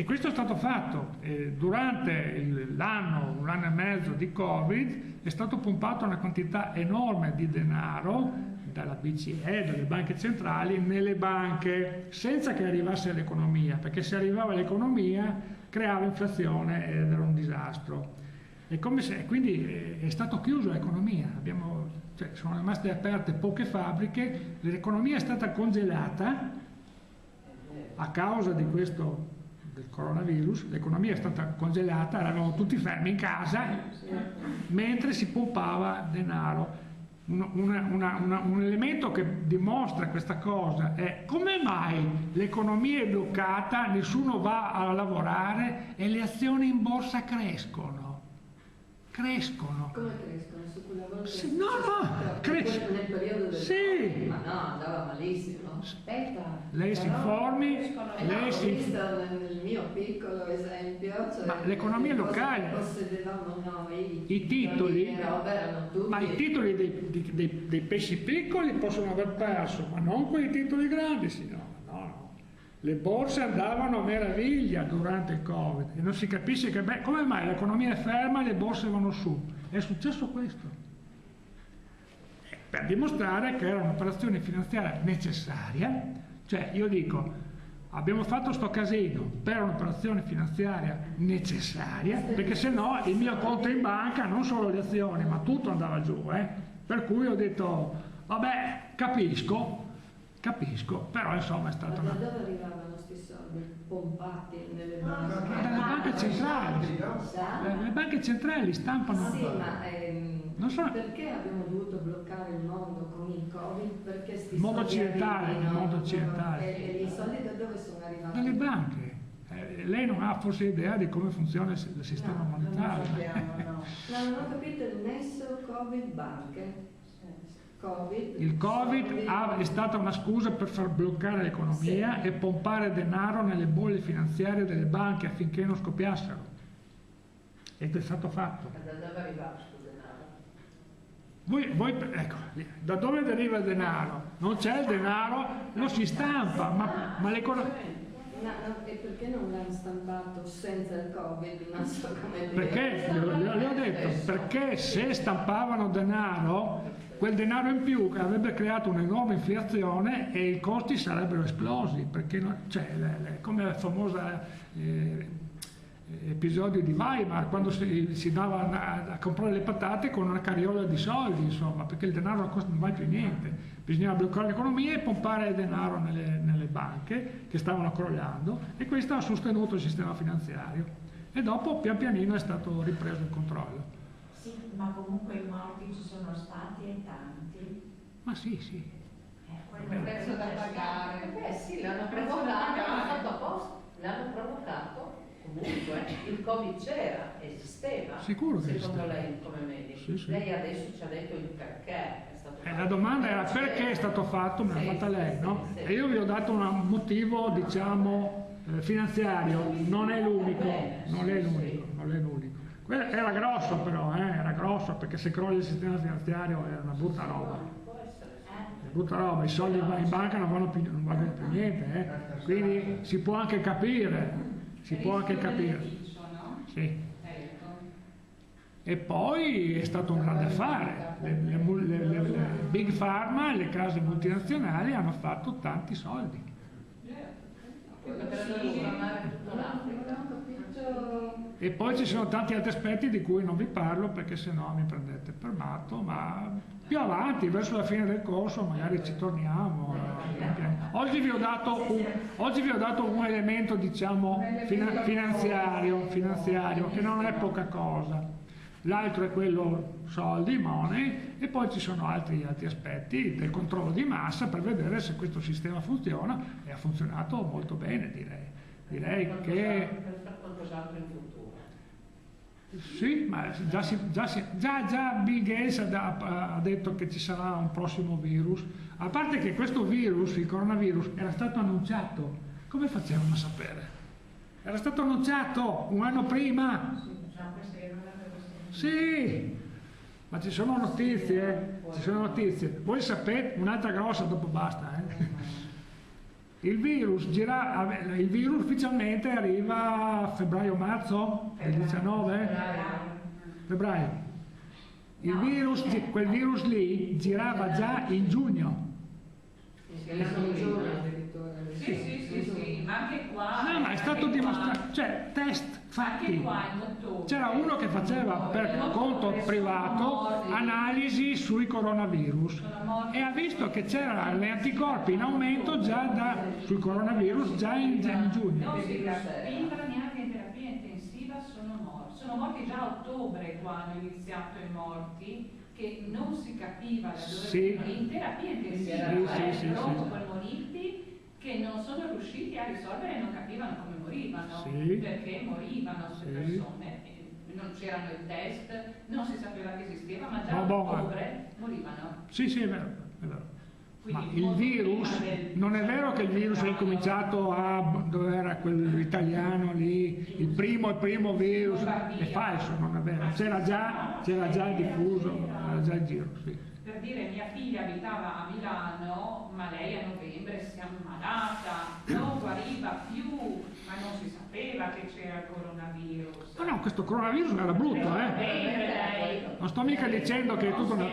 questo è stato fatto. Durante l'anno, un anno e mezzo di Covid, è stato pompato una quantità enorme di denaro dalla BCE, dalle banche centrali, nelle banche, senza che arrivasse all'economia, perché se arrivava all'economia creava inflazione ed era un disastro. Quindi è stato chiuso l'economia, sono rimaste aperte poche fabbriche, l'economia è stata congelata a causa del coronavirus, l'economia è stata congelata, eravamo tutti fermi in casa mentre si pompava denaro. Un elemento che dimostra questa cosa è come mai l'economia è bloccata, nessuno va a lavorare e le azioni in borsa crescono. Come crescono? Su quella volta sì, crescono. Nel periodo del sì. Ma no, andava malissimo. Aspetta, lei si informi, Ho visto nel mio piccolo esempio, cioè ma l'economia locale, possedevamo noi i titoli, erano tutti. ma i titoli dei pesci piccoli possono aver perso, ma non quei titoli grandi, signora. No. Le borse andavano a meraviglia durante il Covid e non si capisce come mai l'economia è ferma e le borse vanno su. È successo questo. Per dimostrare che era un'operazione finanziaria necessaria, cioè io dico, abbiamo fatto sto casino per un'operazione finanziaria necessaria, perché se no il mio conto in banca, non solo le azioni, ma tutto andava giù, per cui ho detto, vabbè, capisco, però insomma è stata Ma da dove arrivavano questi soldi pompati nelle banche? Dalle banche centrali. Le banche centrali stampano. Sì, ma perché abbiamo dovuto bloccare il mondo con il Covid? Perché il mondo occidentale, E i soldi da dove sono arrivati? Dalle banche. Lei non ha forse idea di come funziona il sistema monetario. no. Non ho capito il nesso Covid-banche. Il Covid è stata una scusa per far bloccare l'economia e pompare denaro nelle bolle finanziarie delle banche affinché non scoppiassero. Ed è stato fatto. Da dove arrivava questo denaro? Voi, ecco, da dove deriva il denaro? Non c'è il denaro, lo si stampa, ma l'economia... E perché non l'hanno stampato senza il Covid? Non so come dire. Perché, le ho detto, perché se stampavano denaro, quel denaro in più avrebbe creato un'enorme inflazione e i costi sarebbero esplosi, perché come la famosa episodio di Weimar, quando si dava a comprare le patate con una carriola di soldi, insomma, perché il denaro non costa mai più niente. Bisognava bloccare l'economia e pompare il denaro nelle banche che stavano crollando, e questo ha sostenuto il sistema finanziario. E dopo pian pianino è stato ripreso il controllo. Sì, ma comunque i morti ci sono stati e tanti. Ma sì. Quello Il prezzo da pagare. Sì, l'hanno provocato, l'hanno fatto apposta, l'hanno provocato. Comunque il Covid c'era, esisteva. Sicuro che secondo esisteva. lei come medico. Sì. Lei adesso ci ha detto il perché è stato fatto. La domanda era perché è stato fatto, me l'ha fatta lei, no? E io vi ho dato un motivo, diciamo, finanziario, non è l'unico. Era grosso però, era grosso, perché se crolla il sistema finanziario è una brutta roba. Brutta roba, i soldi in banca non valgono più niente, quindi si può anche capire. Sì. E poi è stato un grande affare. Le big pharma e le case multinazionali hanno fatto tanti soldi. E poi ci sono tanti altri aspetti di cui non vi parlo, perché sennò mi prendete per matto, ma più avanti, verso la fine del corso, magari ci torniamo. Oggi vi ho dato un elemento, diciamo, finanziario, che non è poca cosa. L'altro è quello soldi, money, e poi ci sono altri aspetti del controllo di massa per vedere se questo sistema funziona, e ha funzionato molto bene, direi che... Qualcos'altro in futuro. Sì, ma già Bill Gates ha detto che ci sarà un prossimo virus, a parte che questo virus, il coronavirus, era stato annunciato. Come facevano a sapere? Era stato annunciato un anno prima. Sì, ma ci sono notizie. Voi sapete, un'altra grossa, dopo basta. Il virus ufficialmente arriva a febbraio-marzo del 19? Febbraio. Quel virus lì girava già in giugno. Sì, ma anche qua... No, ma è stato dimostrato, cioè test fatti. C'era uno che faceva per conto privato analisi sui coronavirus e ha visto che c'erano gli anticorpi in aumento già sul coronavirus già in giugno. Non si capiva neanche in terapia intensiva, sono morti già a ottobre quando hanno iniziato i morti, che non si capiva da dove venivano in terapia intensiva, polmoniti che non sono riusciti a risolvere e non capivano come morivano, perché morivano queste persone, non c'erano i test, non si sapeva che esisteva, ma già a ottobre morivano. Sì, è vero. Ma il virus, non è vero che il virus è cominciato dove era quell'italiano lì, il primo virus, è falso, non è vero, c'era già diffuso, era già il giro, sì. Per dire, mia figlia abitava a Milano, ma lei a novembre si è ammalata, non guariva più, ma non si sapeva che c'era il coronavirus. Ma no, questo coronavirus era brutto, Non sto mica dicendo che è tutto non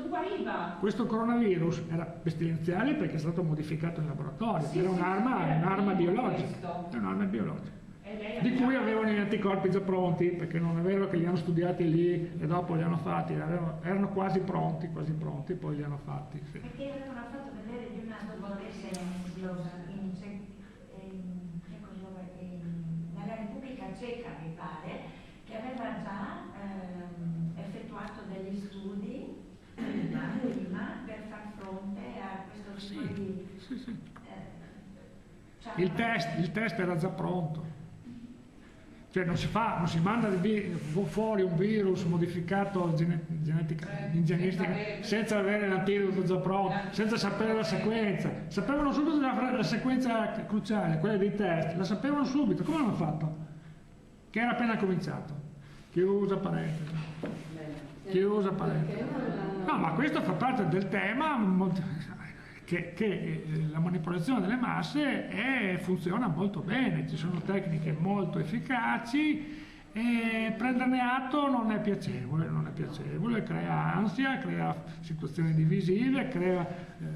guariva. Questo coronavirus era pestilenziale perché è stato modificato in laboratorio, era un'arma biologica. Di cui avevano gli anticorpi già pronti, perché non è vero che li hanno studiati lì e dopo li hanno fatti, erano quasi pronti, poi li hanno fatti. Sì. Perché avevano fatto vedere di una dottoressa nella Repubblica Ceca, mi pare, che aveva già effettuato degli studi prima per far fronte a questo tipo di... Sì. Il test era già pronto. Cioè non si manda fuori un virus modificato ingegneristicamente senza avere l'antidoto già pronto, senza sapere la sequenza. Sapevano subito la sequenza cruciale, quella dei test, la sapevano subito. Come hanno fatto? Che era appena cominciato. Chiusa parentesi. No, ma questo fa parte del tema che la manipolazione delle masse funziona molto bene, ci sono tecniche molto efficaci e prenderne atto non è piacevole, crea ansia, crea situazioni divisive, crea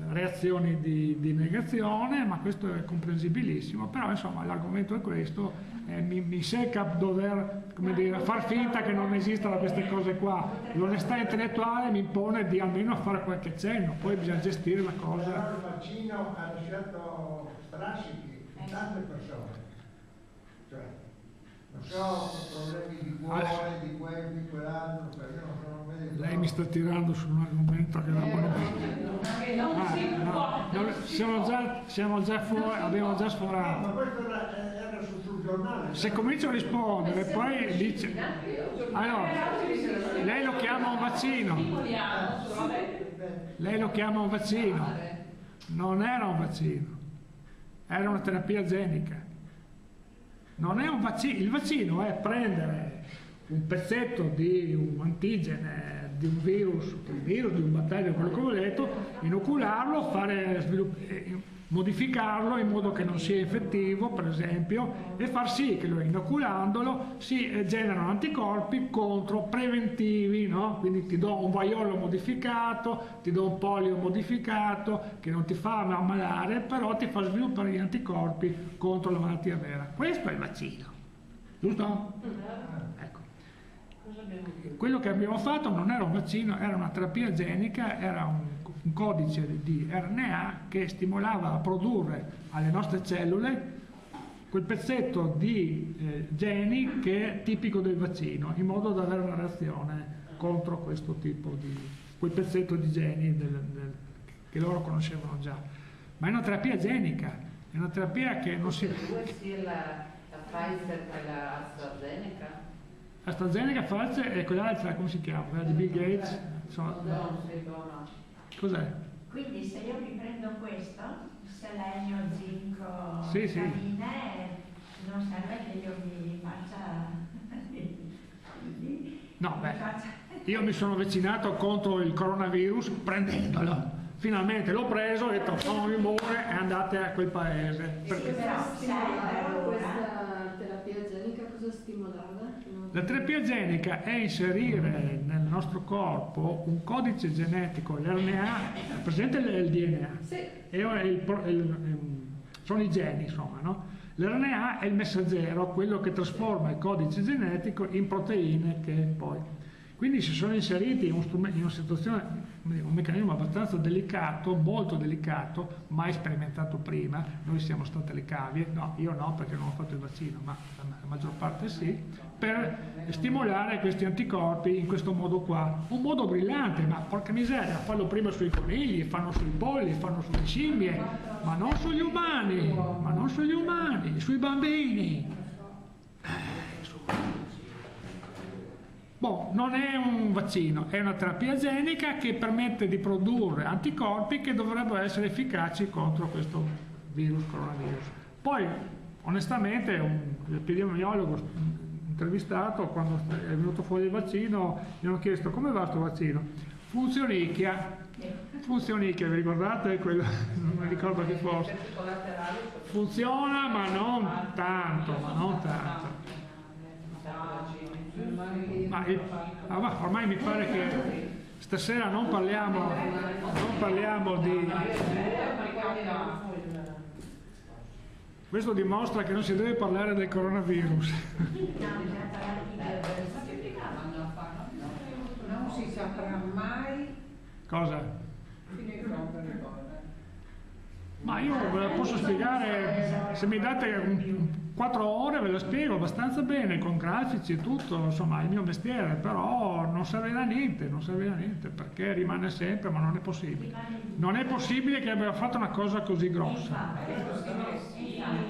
reazioni di negazione, ma questo è comprensibilissimo, però insomma l'argomento è questo mi secca dover, come dire, far finta che non esistano queste cose qua. L'onestà intellettuale mi impone di almeno fare qualche cenno, poi bisogna gestire la cosa. Però il vaccino ha lasciato strascichi in tante persone. Cioè, non so, problemi di cuore, di quel, di quell'altro, perché io non sono medico. Lei mi sta tirando su un argomento che abbiamo già sforato. Ma questo era sul giornale. Se comincio a rispondere, poi dice. Allora, lei lo chiama un vaccino. Lei lo chiama un vaccino. Non era un vaccino, era una terapia genica. Non è un vaccino. Il vaccino è prendere un pezzetto di un antigene, di un virus, di un batterio, quello che volete, inocularlo, modificarlo in modo che non sia infettivo, per esempio, e far sì che inoculandolo si generano anticorpi contro preventivi, no? Quindi ti do un vaiolo modificato, ti do un polio modificato che non ti fa ammalare, però ti fa sviluppare gli anticorpi contro la malattia vera. Questo è il vaccino, giusto? Ecco. Quello che abbiamo fatto non era un vaccino, era una terapia genica, era un codice di RNA che stimolava a produrre alle nostre cellule quel pezzetto di geni che è tipico del vaccino, in modo da avere una reazione contro questo tipo di quel pezzetto di geni che loro conoscevano già. Ma è una terapia genica, è una terapia che non si... sia la Pfizer che la AstraZeneca? AstraZeneca, Pfizer e quell'altra, come si chiama? Quella di Bill Gates? Insomma, No, no. cos'è? Quindi se io mi prendo questo, selenio, zinco, Sì. vitamine, non serve che io mi faccia... No, io mi sono vaccinato contro il coronavirus prendendolo. Finalmente l'ho preso, ho detto sono immune e andate a quel paese. Questa terapia genica cosa stimolava? La terapia genica è inserire nel nostro corpo un codice genetico, l'RNA, presente il DNA? Sì. Sono i geni, insomma, no? L'RNA è il messaggero, quello che trasforma il codice genetico in proteine che poi... Quindi si sono inseriti in una situazione, un meccanismo abbastanza delicato, molto delicato, mai sperimentato prima. Noi siamo state le cavie, no, io no perché non ho fatto il vaccino, ma la maggior parte sì, per stimolare questi anticorpi in questo modo qua. Un modo brillante, ma porca miseria, fanno prima sui conigli, fanno sui polli, fanno sulle scimmie, ma non sugli umani, sui bambini. Non è un vaccino, è una terapia genica che permette di produrre anticorpi che dovrebbero essere efficaci contro questo coronavirus. Poi, onestamente, un epidemiologo intervistato, quando è venuto fuori il vaccino, gli hanno chiesto come va questo vaccino? Funzionicchia, vi ricordate? Non mi ricordo che fosse. Funziona, ma non tanto. Ormai mi pare che stasera non parliamo di... Questo dimostra che non si deve parlare del coronavirus. Non si saprà mai. Cosa? Fino in fondo le cose. Ma io ve la posso spiegare, se mi date 4 ore ve la spiego abbastanza bene, con grafici e tutto, insomma è il mio mestiere, però non servirà a niente, perché rimane sempre, ma non è possibile. Non è possibile che abbia fatto una cosa così grossa.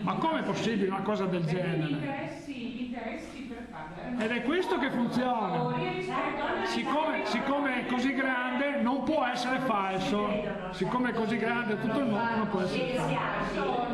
Ma come è possibile una cosa del genere? Interessi per farla. Ed è questo che funziona. Siccome è così grande non può essere falso. Siccome è così grande tutto il mondo non può essere falso.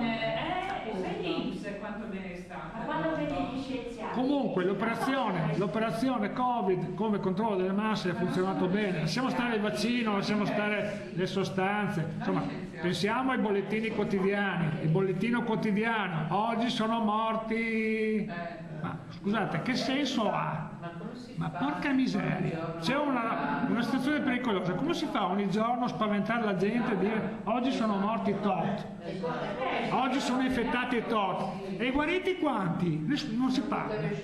Quanto bene è stato. Ma quando vedi gli scienziati? Comunque l'operazione Covid come controllo delle masse ha funzionato bene. Lasciamo stare il vaccino, lasciamo stare le sostanze. Insomma, pensiamo ai bollettini quotidiani. Il bollettino quotidiano, oggi sono morti. Ma scusate, che senso ha? Ma porca miseria, c'è una situazione pericolosa, come si fa ogni giorno a spaventare la gente e dire oggi sono morti tot, oggi sono infettati tot, e guariti quanti? Non si parla. Quelli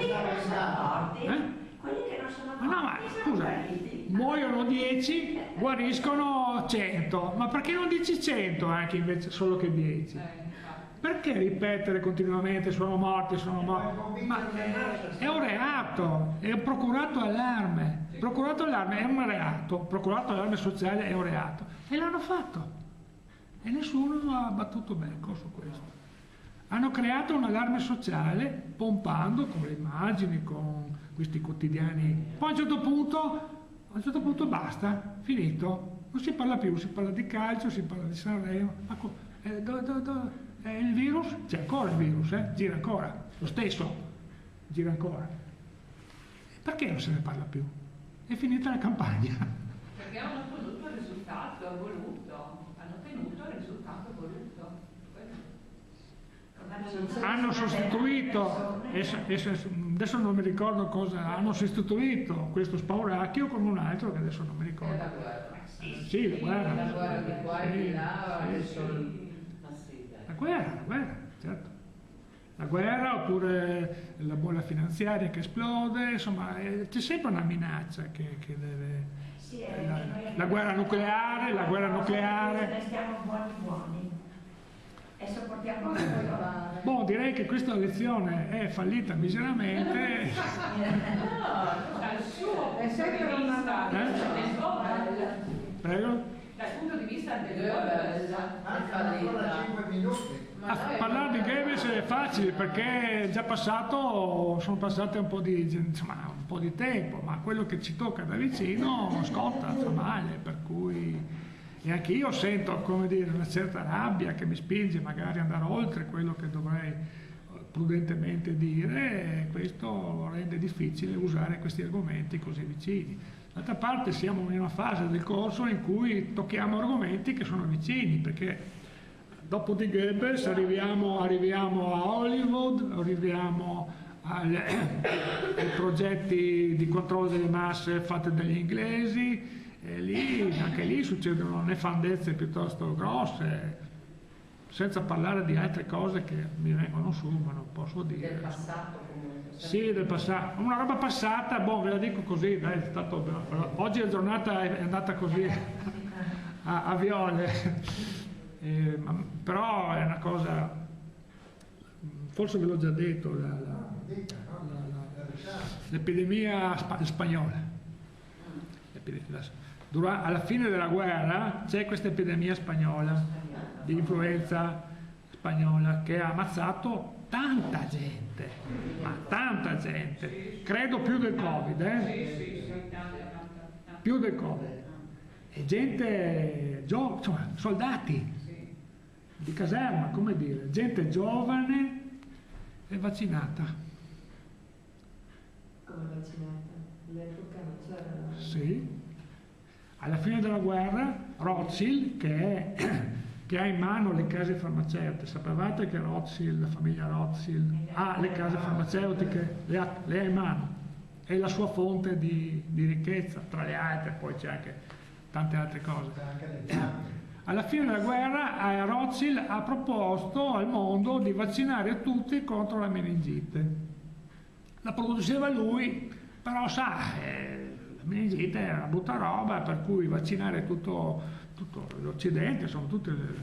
che non sono morti, quelli che non sono morti, Ma no, ma scusa, muoiono 10, guariscono 100, ma perché non dici 100 anche invece solo che 10? Perché ripetere continuamente sono morti, sono morti? Ma è un reato, è un procurato allarme. Procurato allarme è un reato, procurato allarme sociale è un reato. E l'hanno fatto. E nessuno ha battuto becco su questo. Hanno creato un allarme sociale pompando con le immagini, con questi quotidiani. Poi a un certo punto basta, finito. Non si parla più, si parla di calcio, si parla di Sanremo. Il virus, c'è ancora il virus, gira ancora, lo stesso, gira ancora. Perché non se ne parla più? È finita la campagna. Perché hanno prodotto il risultato voluto, hanno tenuto il risultato voluto. Hanno sostituito, adesso non mi ricordo cosa, hanno sostituito questo spauracchio con un altro che adesso non mi ricordo. La guerra. Sì, la guerra. La guerra di qua e di là, adesso... La guerra, certo. La guerra oppure la bolla finanziaria che esplode, insomma, c'è sempre una minaccia che deve... Sì, la guerra nucleare, la guerra nucleare. Ne stiamo buoni e sopportiamo Boh, direi che questa lezione è fallita miseramente. Dal suo punto di vista del Goebbels, Prego? dal punto di vista del Ancora 5 minuti. Parlare di Goebbels è facile perché è già passato, sono passate un po' di tempo, ma quello che ci tocca da vicino scotta, fa male, per cui... E anche io sento, come dire, una certa rabbia che mi spinge magari ad andare oltre quello che dovrei prudentemente dire, e questo rende difficile usare questi argomenti così vicini. D'altra parte siamo in una fase del corso in cui tocchiamo argomenti che sono vicini, perché dopo di Goebbels arriviamo a Hollywood, arriviamo ai progetti di controllo delle masse fatti dagli inglesi, e anche lì succedono nefandezze piuttosto grosse, senza parlare di altre cose che mi vengono su, ma non posso dire. Del passato comunque. Sì, del passato. Una roba passata, boh, ve la dico così, dai, è stato, oggi la giornata è andata così a viole, però è una cosa, forse ve l'ho già detto, l'epidemia spagnola. Alla fine della guerra c'è questa epidemia spagnola, di influenza spagnola, che ha ammazzato tanta gente, ma tanta gente, credo più del Covid, più del Covid, e gente, insomma, soldati di caserma, come dire, gente giovane e vaccinata. Come vaccinata? All'epoca non c'era... Sì. Alla fine della guerra Rothschild, che ha in mano le case farmaceutiche, sapevate che Rothschild, la famiglia Rothschild ha le case farmaceutiche, le ha in mano, è la sua fonte di ricchezza, tra le altre, poi c'è anche tante altre cose. Alla fine della guerra Rothschild ha proposto al mondo di vaccinare tutti contro la meningite. La produceva lui, però sa, la meningite è una brutta roba, per cui vaccinare tutto l'Occidente, insomma tutto il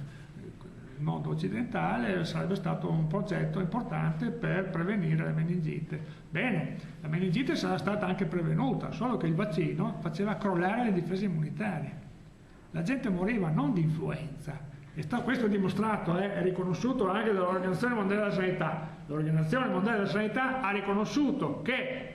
mondo occidentale, sarebbe stato un progetto importante per prevenire la meningite. Bene, la meningite sarà stata anche prevenuta, solo che il vaccino faceva crollare le difese immunitarie. La gente moriva non di influenza. E questo è dimostrato, è riconosciuto anche dall'Organizzazione Mondiale della Sanità. L'Organizzazione Mondiale della Sanità ha riconosciuto che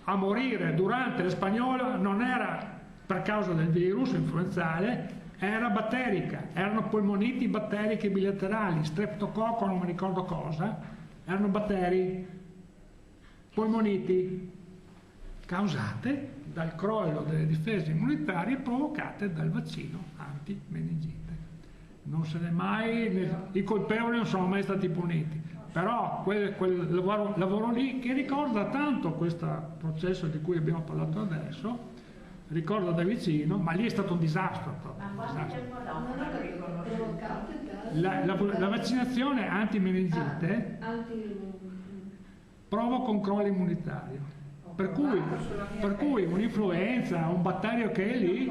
a morire durante la spagnola non era per causa del virus influenzale, era batterica, erano polmoniti batteriche bilaterali, streptococco, non mi ricordo cosa, erano batteri, polmoniti, causate dal crollo delle difese immunitarie provocate dal vaccino anti-meningite. Non se ne mai, i colpevoli non sono mai stati puniti. però quel lavoro lì che ricorda tanto questo processo di cui abbiamo parlato adesso, ricorda da vicino, ma lì è stato un disastro proprio. Ma Un quanto disastro. tempo dopo l'hanno riconosciuto? La vaccinazione antimeningite provoca un crollo immunitario, per cui un'influenza, un batterio che è lì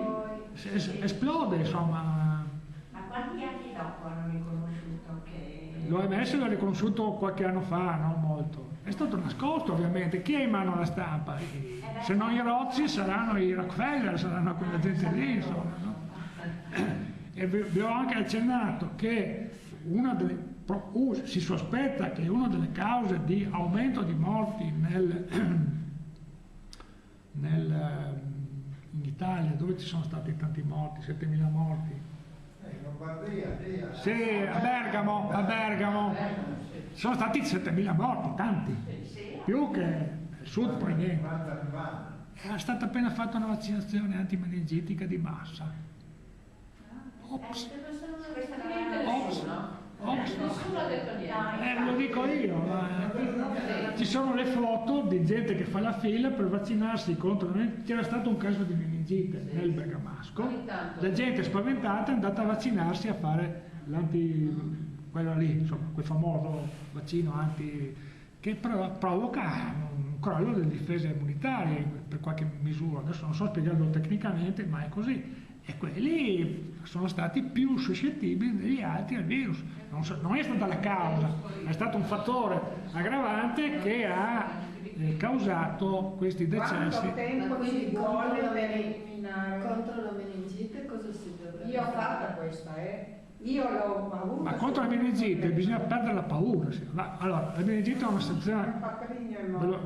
esplode, insomma. Ma quanti anni dopo hanno riconosciuto che... L'OMS l'ha riconosciuto qualche anno fa, non molto. È stato nascosto ovviamente. Chi ha in mano la stampa? Se non i Rozzi saranno i Rockefeller, saranno quella gente lì, insomma. No? E vi ho anche accennato che si sospetta che una delle cause di aumento di morti in Italia, dove ci sono stati tanti morti, 7.000 morti. In Lombardia, Sì, a Bergamo. Sono stati 7.000 morti, tanti. Più che al sud poi niente. È stata appena fatta una vaccinazione antimeningitica di massa. Ops. Nessuno ha detto niente. Lo dico io, ma ci sono le foto di gente che fa la fila per vaccinarsi contro. C'era stato un caso di meningite nel bergamasco, la gente spaventata è andata a vaccinarsi a fare quello lì, insomma, quel famoso vaccino che provoca un crollo delle difese immunitarie per qualche misura. Adesso non so spiegarlo tecnicamente, ma è così. E quelli sono stati più suscettibili degli altri al virus. Non è stata la causa, è stato un fattore aggravante che ha causato questi decessi. Quanto tempo ci vuole per eliminare? Contro la meningite cosa si dovrebbe Io ho fatta questa, Io l'ho avuta. Ma contro la meningite bisogna perdere la paura. Allora, la meningite è una situazione,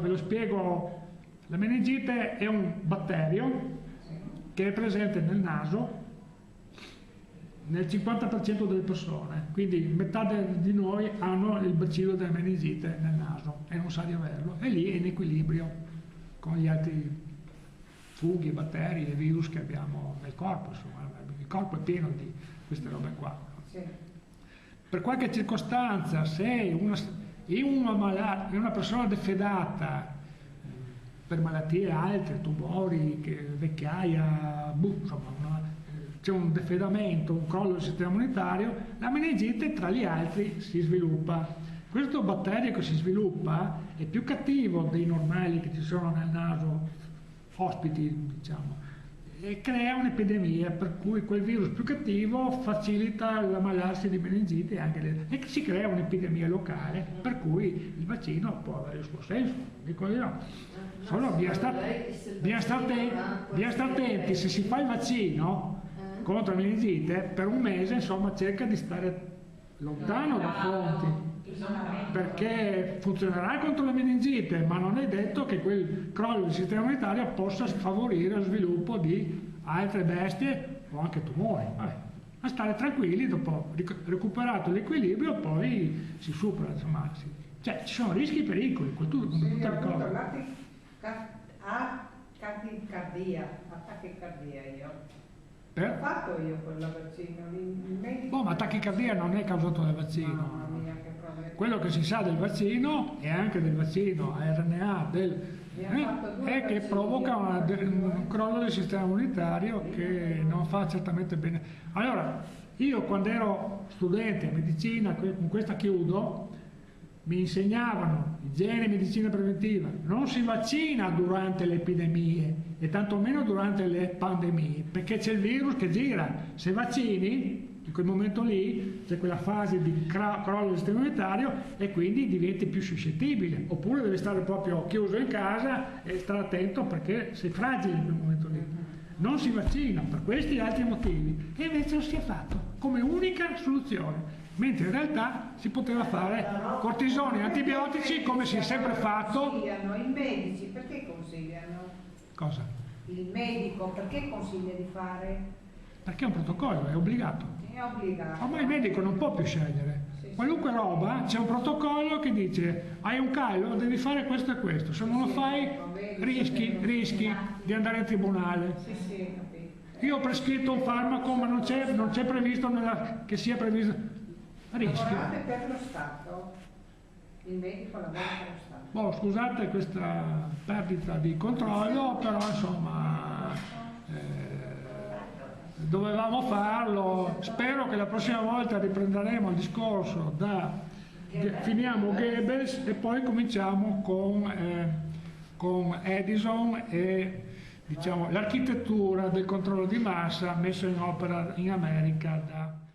ve lo spiego. La meningite è un batterio che è presente nel naso nel 50% delle persone, quindi metà di noi hanno il bacillo della meningite nel naso e non sa di averlo, e lì è in equilibrio con gli altri funghi, batteri e virus che abbiamo nel corpo, insomma, il corpo è pieno di queste robe qua. Sì. Per qualche circostanza, se una persona defedata per malattie altre, tumori, vecchiaia, insomma, c'è un defedamento, un crollo del sistema immunitario, la meningite tra gli altri si sviluppa. Questo batterio che si sviluppa è più cattivo dei normali che ci sono nel naso, ospiti, diciamo, e crea un'epidemia, per cui quel virus più cattivo facilita l'ammalarsi di meningite e si crea un'epidemia locale, per cui il vaccino può avere il suo senso, dico io. Solo bisogna stare attenti, se si fa il vaccino contro la meningite, per un mese insomma cerca di stare lontano da fonti, perché funzionerà contro la meningite, ma non è detto che quel crollo del sistema immunitario possa favorire lo sviluppo di altre bestie o anche tumori. Vabbè. Ma stare tranquilli, dopo recuperato l'equilibrio poi si supera, insomma, cioè ci sono rischi e pericoli, come tutte le cose. Tachicardia io. Ho fatto io quella vaccino, il medico... ma tachicardia non è causato dal vaccino. Mamma mia, che problema. Quello che si sa del vaccino e anche del vaccino a RNA è che provoca un crollo del sistema immunitario che non fa certamente bene. Allora, io quando ero studente a medicina, con questa chiudo, mi insegnavano igiene e medicina preventiva. Non si vaccina durante le epidemie e tantomeno durante le pandemie, perché c'è il virus che gira. Se vaccini, in quel momento lì c'è quella fase di crollo del sistema immunitario e quindi diventi più suscettibile. Oppure devi stare proprio chiuso in casa e stare attento perché sei fragile in quel momento lì. Non si vaccina per questi e altri motivi e invece non si è fatto come unica soluzione. Mentre in realtà si poteva fare cortisoni, antibiotici come si è sempre fatto. I medici perché consigliano? Cosa? Il medico perché consiglia di fare? Perché è un protocollo, è obbligato. È obbligato. Ormai il medico non può più scegliere. Qualunque roba, c'è un protocollo che dice hai un callo, devi fare questo e questo, se non lo fai rischi di andare in tribunale. Sì, Io ho prescritto un farmaco ma non c'è previsto che sia previsto. Rischio. Lavorate per lo Stato? Il medico lavora per lo Stato. Boh, scusate questa perdita di controllo, però insomma dovevamo farlo. Spero che la prossima volta riprenderemo il discorso finiamo Goebbels e poi cominciamo con Edison e diciamo l'architettura del controllo di massa messo in opera in America da